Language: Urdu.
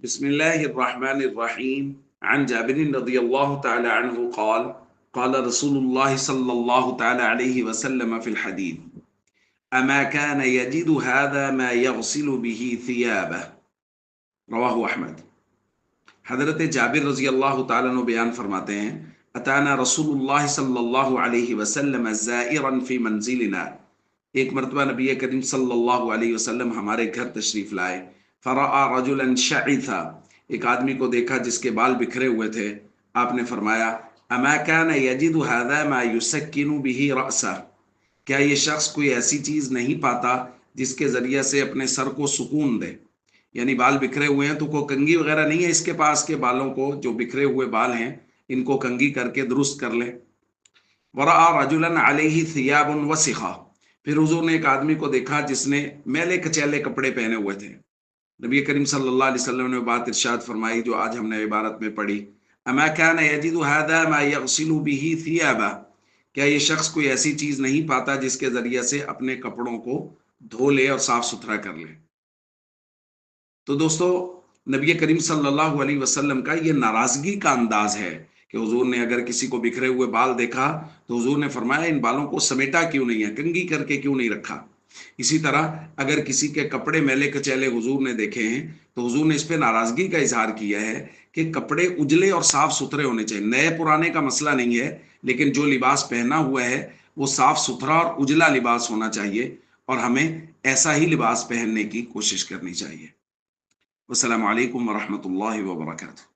بسم الله الرحمن الرحيم عن جابر رضي الله تعالى عنه قال قال رسول الله صلى الله تعالى عليه وسلم في الحديث أما كان يجد هذا ما يغسل به ثيابه رواہ احمد۔ حضرت جابر رضی اللہ تعالیٰ عنہ بیان فرماتے ہیں اتانا رسول اللہ صلی اللہ علیہ وسلم زائرا فی منزلنا، ایک مرتبہ نبی کریم صلی اللہ علیہ وسلم ہمارے گھر تشریف لائے۔ فرآ رجلا شعثا، ایک آدمی کو دیکھا جس کے بال بکھرے ہوئے تھے۔ آپ نے فرمایا اما کان یجد هذا ما یسکن به رأسه، کیا یہ شخص کوئی ایسی چیز نہیں پاتا جس کے ذریعے سے اپنے سر کو سکون دے؟ یعنی بال بکھرے ہوئے ہیں تو کوئی کنگھی وغیرہ نہیں ہے اس کے پاس کے بالوں کو، جو بکھرے ہوئے بال ہیں ان کو کنگھی کر کے درست کر لے۔ ورآ رجلا علیہ ثیاب وسخا، پھر حضور نے ایک آدمی کو دیکھا جس نے میلے کچیلے کپڑے پہنے ہوئے تھے۔ نبی کریم صلی اللہ علیہ وسلم نے بات ارشاد فرمائی جو آج ہم نے عبارت میں پڑھی، اما کان یجد هذا ما یغسل به ثیابه، کیا یہ شخص کوئی ایسی چیز نہیں پاتا جس کے ذریعے سے اپنے کپڑوں کو دھو لے اور صاف ستھرا کر لے۔ تو دوستو، نبی کریم صلی اللہ علیہ وسلم کا یہ ناراضگی کا انداز ہے کہ حضور نے اگر کسی کو بکھرے ہوئے بال دیکھا تو حضور نے فرمایا ان بالوں کو سمیٹا کیوں نہیں ہے، کنگھی کر کے کیوں نہیں رکھا۔ اسی طرح اگر کسی کے کپڑے میلے کچیلے حضور نے دیکھے ہیں تو حضور نے اس پہ ناراضگی کا اظہار کیا ہے کہ کپڑے اجلے اور صاف ستھرے ہونے چاہیے۔ نئے پرانے کا مسئلہ نہیں ہے، لیکن جو لباس پہنا ہوا ہے وہ صاف ستھرا اور اجلا لباس ہونا چاہیے، اور ہمیں ایسا ہی لباس پہننے کی کوشش کرنی چاہیے۔ السلام علیکم ورحمۃ اللہ وبرکاتہ۔